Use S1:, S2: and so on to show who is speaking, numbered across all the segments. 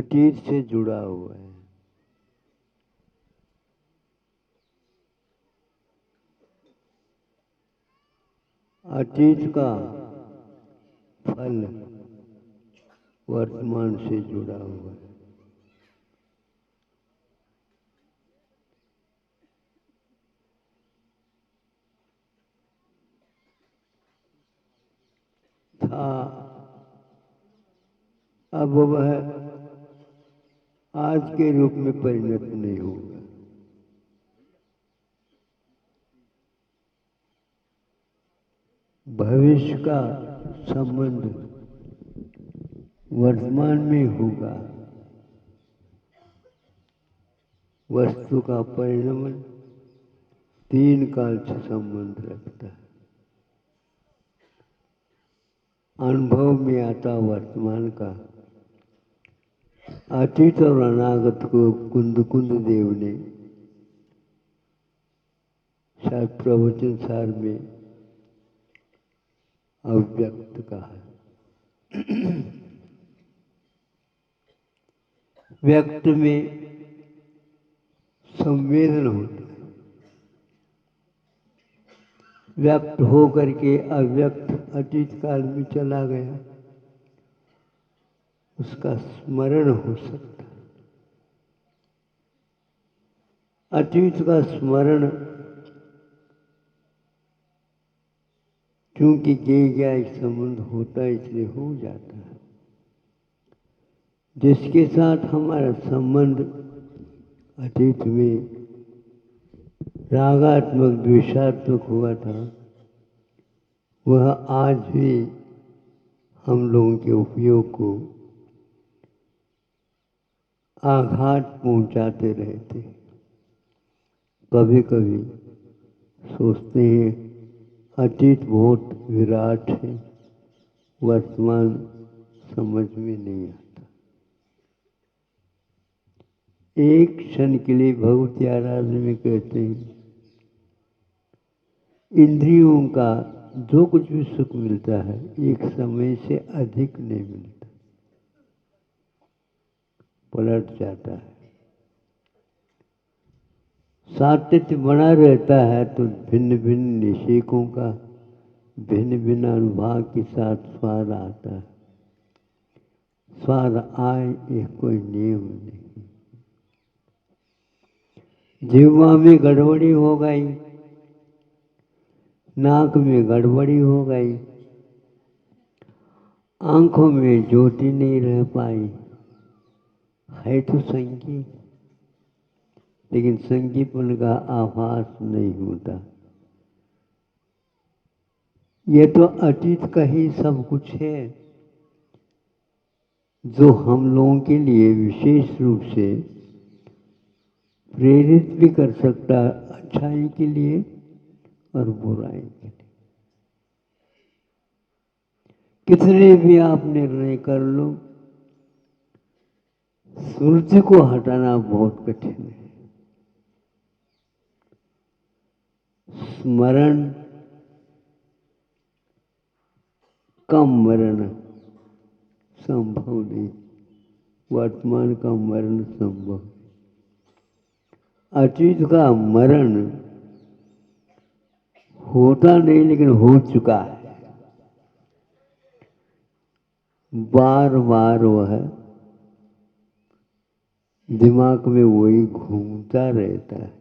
S1: अतीत से जुड़ा हुआ है। अतीत का फल वर्तमान से जुड़ा हुआ है। था, अब वह आज के रूप में परिणत नहीं होगा। भविष्य का संबंध वर्तमान में होगा। वस्तु का परिणमन 3 काल से संबंध रखता है। अनुभव में आता वर्तमान का, अतीत और अनागत को कुंद कुंद देव ने शायद प्रवचन सार में अव्यक्त कहा है। व्यक्त में संवेदन होता है, व्यक्त हो करके अव्यक्त अतीत काल में चला गया, उसका स्मरण हो सकता है। अतीत का स्मरण क्योंकि ज्ञेय संबंध होता है इसलिए हो जाता है। जिसके साथ हमारा संबंध अतीत में रागात्मक द्वेषात्मक हुआ था, वह आज भी हम लोगों के उपयोग को आघात पहुंचाते रहते। कभी कभी सोचते हैं अतीत बहुत विराट है, वर्तमान समझ में नहीं आता। एक क्षण के लिए भगवती आराधना में कहते हैं इंद्रियों का जो कुछ भी सुख मिलता है एक समय से अधिक नहीं मिलता, पलट जाता है। सातत्य बना रहता है तो भिन्न भिन्न निषेकों का भिन्न भिन्न अनुभव के साथ स्वाद आता है। स्वाद आए एक कोई नियम नहीं। जिह्वा में गड़बड़ी हो गई, नाक में गड़बड़ी हो गई, आंखों में ज्योति नहीं रह पाई, है तो संगी, लेकिन संगीपन का आभास नहीं होता। ये तो अतीत का ही सब कुछ है जो हम लोगों के लिए विशेष रूप से प्रेरित भी कर सकता है, अच्छाई के लिए और बुराई के लिए। कितने भी आप निर्णय कर लो, स्मृति को हटाना बहुत कठिन है। स्मरण कम मरण संभव नहीं, वर्तमान का मरण संभव। अतीत का मरण होता नहीं लेकिन हो चुका है। बार बार वह दिमाग में वही घूमता रहता है।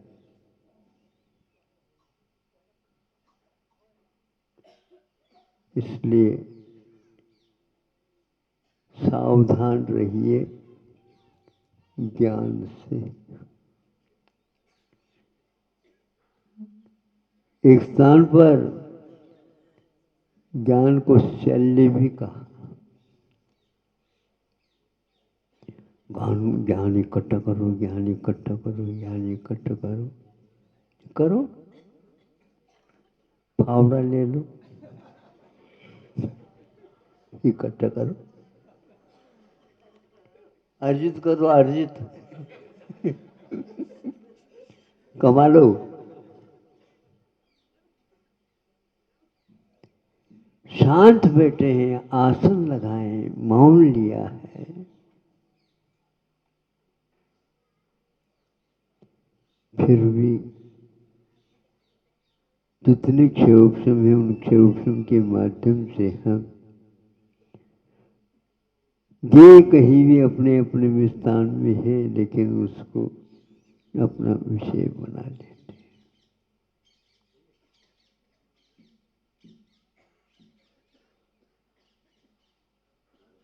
S1: इसलिए सावधान रहिए ज्ञान से। एक स्थान पर ज्ञान को शल्य भी कहा। ज्ञान इकट्ठा करो, ज्ञान इकट्ठा करो, ज्ञान इकट्ठा करो। करो, फावड़ा ले लो, इकट्ठा करो, अर्जित करो, अर्जित कमा लो। शांत बैठे हैं, आसन लगाए, मौन लिया है, फिर भी जितने क्षयोपम है उन क्षयोपम के माध्यम से हम ये कहीं भी अपने अपने में स्थान में है, लेकिन उसको अपना विषय बना लेते।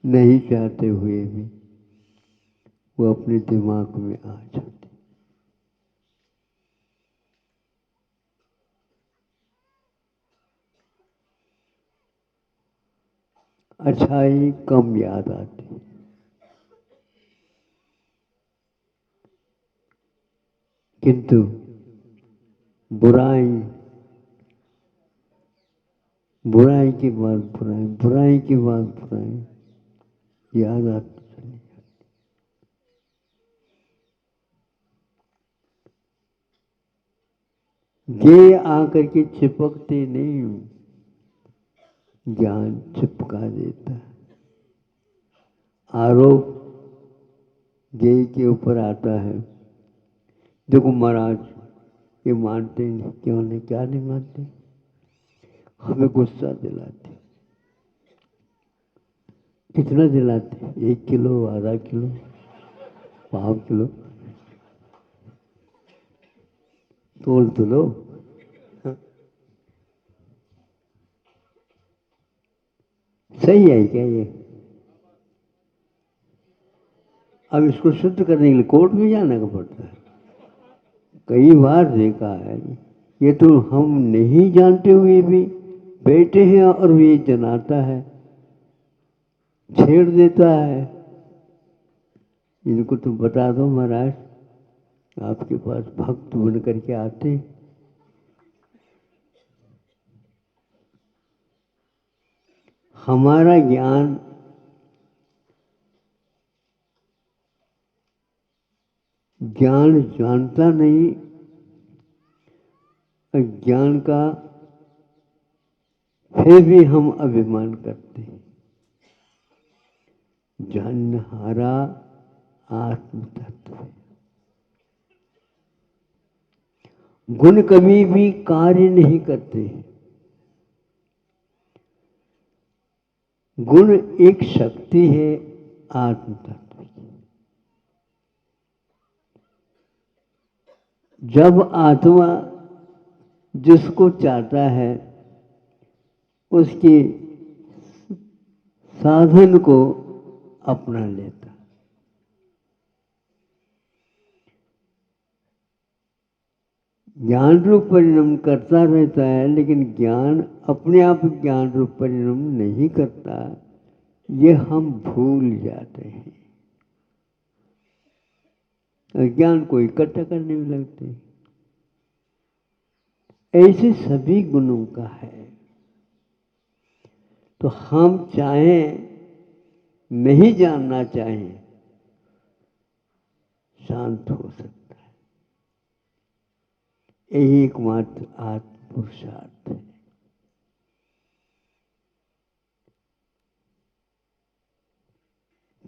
S1: नहीं चाहते हुए भी वो अपने दिमाग में आ जाते। अच्छाई कम याद आती, किंतु बुराई बुराई के बाद बुराई, बुराई के बाद बुराई याद आती चली जाती। ये आकर के चिपकते नहीं, ज्ञान चिपका देता है। आरोप गेय के ऊपर आता है, देखो महाराज ये मानते नहीं, क्यों नहीं, क्या नहीं मानते, हमें गुस्सा दिलाते। कितना दिलाते? 1 किलो, आधा किलो, 5 किलो, तोल तो लो। सही है क्या ये? अब इसको शुद्ध करने के लिए कोर्ट में जाने का पड़ता है। कई बार देखा है, ये तो हम नहीं जानते हुए भी बैठे हैं और ये जनाता है, छेड़ देता है। इनको तो बता दो महाराज, आपके पास भक्त बन करके आते। हमारा ज्ञान ज्ञान जानता नहीं, ज्ञान का फिर भी हम अभिमान करते हैं। जानहारा आत्म तत्व है। गुण कभी भी कार्य नहीं करते। गुण एक शक्ति है आत्म तत्व की। जब आत्मा जिसको चाहता है उसके साधन को अपना लेता। ज्ञान रूप परिणाम करता रहता है, लेकिन ज्ञान अपने आप ज्ञान रूप परिणाम नहीं करता, ये हम भूल जाते हैं। ज्ञान को इकट्ठा करने में लगते हैं। ऐसे सभी गुणों का है। तो हम चाहें नहीं जानना चाहें, शांत हो सकता है। यही एकमात्र आत्म पुरुषार्थ है।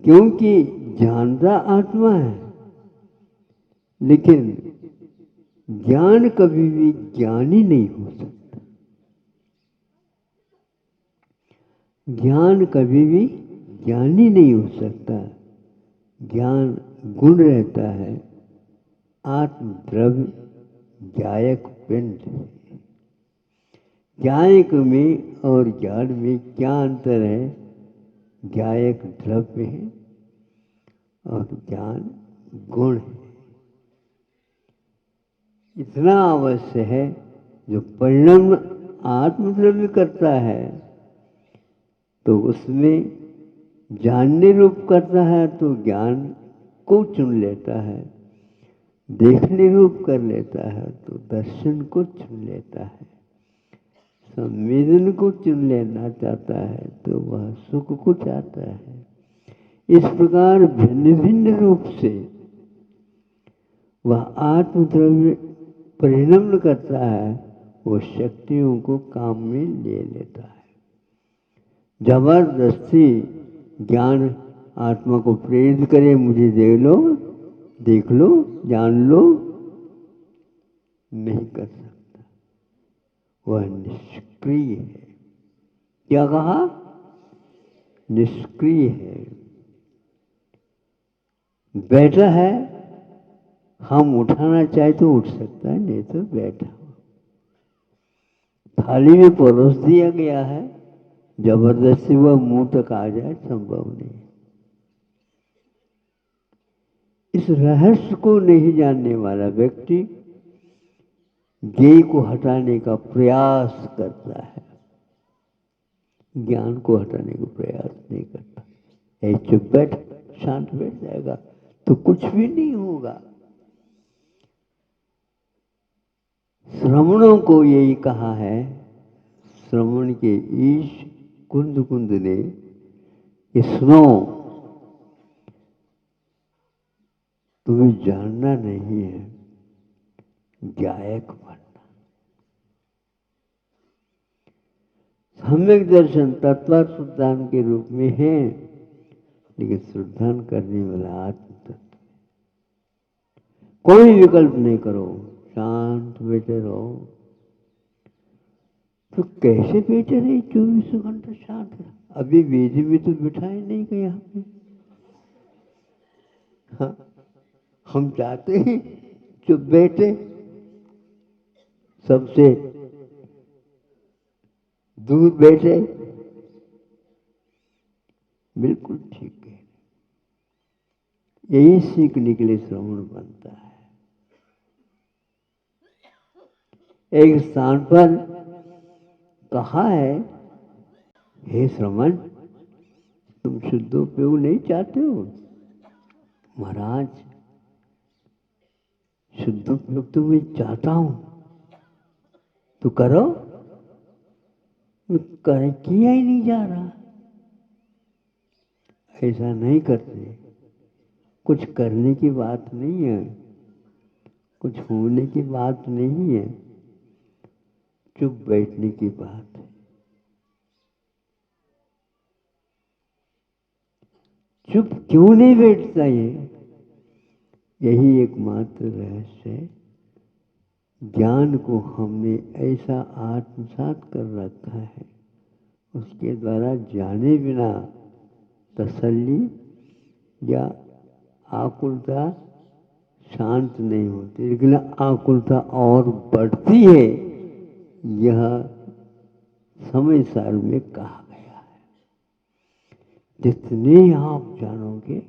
S1: क्योंकि जानता आत्मा है, लेकिन ज्ञान कभी भी ज्ञानी नहीं हो सकता। ज्ञान कभी भी ज्ञानी नहीं हो सकता। ज्ञान गुण रहता है, आत्म द्रव्य ज्ञायक पिंड। ज्ञायक में और ज्ञान में क्या अंतर है? ज्ञायक द्रव्य है और ज्ञान गुण है। इतना अवश्य है, जो परिणाम आत्मद्रव्य करता है तो उसमें जानने रूप करता है तो ज्ञान को चुन लेता है, देखने रूप कर लेता है तो दर्शन को चुन लेता है, संवेदन को चुन लेना चाहता है तो वह सुख को चाहता है। इस प्रकार भिन्न भिन्न रूप से वह आत्मद्रव्य परिणम करता है, वो शक्तियों को काम में ले लेता है। जबरदस्ती ज्ञान आत्मा को प्रेरित करे, मुझे देख लो, जान लो, नहीं कर सकता, वह निष्क्रिय है। क्या कहा? निष्क्रिय है। बैठा है, हम उठाना चाहे तो उठ सकता है, नहीं तो बैठा हो। थाली में परोस दिया गया है, जबरदस्ती वह मुंह तक आ जाए संभव नहीं। इस रहस्य को नहीं जानने वाला व्यक्ति ज्ञेय को हटाने का प्रयास करता है, ज्ञान को हटाने का प्रयास नहीं करता। ऐ चुप बैठ, शांत बैठ जाएगा तो कुछ भी नहीं होगा। श्रमणों को यही कहा है, श्रवण के ईश कुंद कुंद ने, कि सुनो, तुम्हें जानना नहीं है, गायक बनना। सम्यक दर्शन तत्व शुद्धान के रूप में है, लेकिन शुद्धान करने वाला आत्म तत्व। कोई विकल्प नहीं करो, शांत बैठे रहो। तो कैसे बैठे रहे 24 घंटे शांत? अभी वेदी में तो बिठाए नहीं गए हमें। हाँ, हम चाहते हैं चुप बैठे, सबसे दूर बैठे। बिल्कुल ठीक है, यही सीखने के लिए श्रवण बनता है। एक स्थान पर कहा है, हे श्रवण, तुम शुद्धोपयोग नहीं चाहते हो? महाराज, शुद्धोपयोग तो मैं चाहता हूं, तो करो। कर किया ही नहीं जा रहा। ऐसा नहीं करते, कुछ करने की बात नहीं है, कुछ होने की बात नहीं है, चुप बैठने की बात है। चुप क्यों नहीं बैठता ये? यही एकमात्र रहस्य है। ज्ञान को हमने ऐसा आत्मसात कर रखा है, उसके द्वारा जाने बिना तसल्ली या आकुलता शांत नहीं होती, लेकिन आकुलता और बढ़ती है। यह समय सार में कहा गया है। जितने आप जानोगे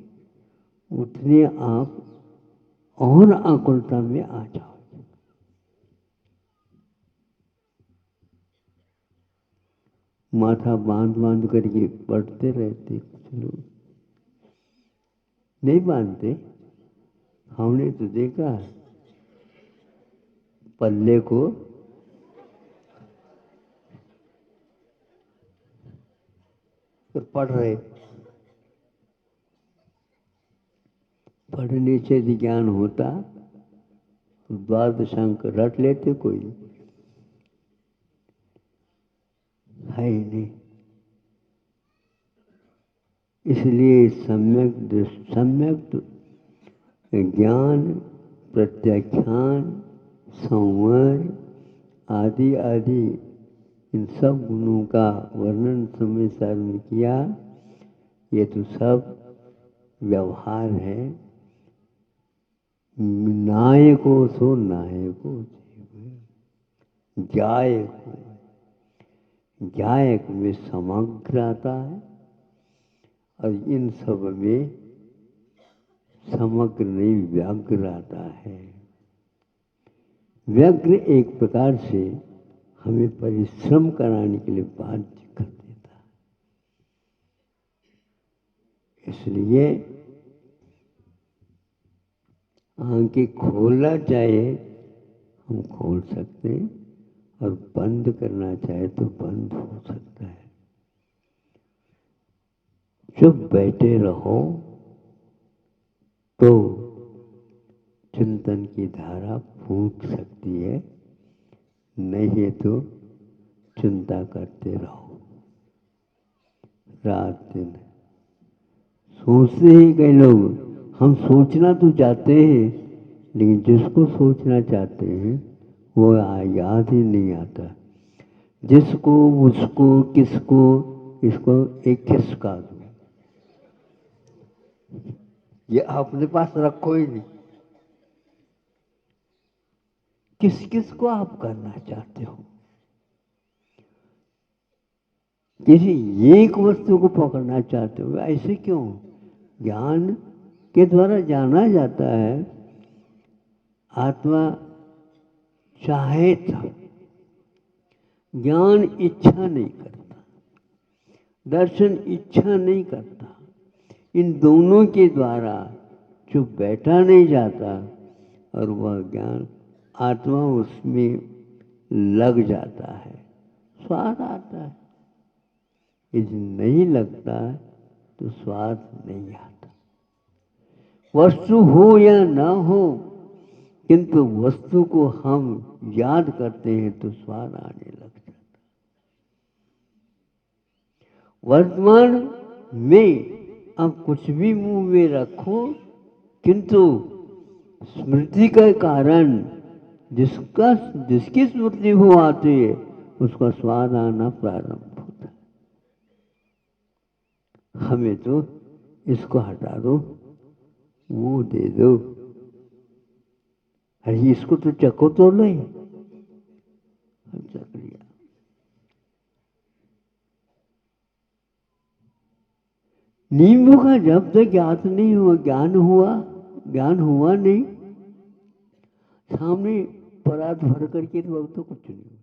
S1: उतने आप और आकुलता में आ जाओगे। माथा बांध बांध करके पढ़ते रहते कुछ लोग, नहीं बांधते। हमने तो देखा है, पल्ले को तो पढ़ रहे, पढ़ने से यदि ज्ञान होता तो द्वादशांक रट लेते, कोई है ही नहीं। इसलिए सम्यक ज्ञान, प्रत्याख्यान, संवर आदि आदि इन सब गुणों का वर्णन समय सार में किया। ये तो सब व्यवहार है। नायको सो नायको, गायक में समग्र आता है, और इन सब में समग्र नहीं व्याग्र आता है। व्यग्र एक प्रकार से हमें परिश्रम कराने के लिए बाध्य कर देता है। इसलिए आंखें खोलना चाहे हम खोल सकते हैं, और बंद करना चाहे तो बंद हो सकता है। चुप बैठे रहो तो चिंतन की धारा फूट सकती है, नहीं तो चिंता करते रहो रात दिन। सोचते ही कई लोग, हम सोचना तो चाहते हैं, लेकिन जिसको सोचना चाहते हैं वो याद ही नहीं आता। जिसको, उसको, किसको, इसको एक खिसका दो, ये अपने पास रखो ही नहीं। किस किस को आप करना चाहते हो? किसी एक वस्तु को पकड़ना चाहते हो, ऐसे क्यों? ज्ञान के द्वारा जाना जाता है। आत्मा चाहे था, ज्ञान इच्छा नहीं करता, दर्शन इच्छा नहीं करता। इन दोनों के द्वारा जो बैठा नहीं जाता और वह ज्ञान आत्मा उसमें लग जाता है, स्वाद आता है। यदि नहीं लगता तो स्वाद नहीं आता। वस्तु हो या न हो, किंतु वस्तु को हम याद करते हैं तो स्वाद आने लग जाता। वर्तमान में अब कुछ भी मुंह में रखो, किंतु स्मृति के कारण जिसकी स्मृति हो आती है उसका स्वाद आना प्रारंभ होता है। हमें तो इसको हटा दो, वो दे दो, अरे इसको तो चको तो नहीं, हम चक लिया। नींबू का जब तक ज्ञात नहीं हुआ, ज्ञान हुआ नहीं, सामने परात भर करके तो अब तो कुछ नहीं।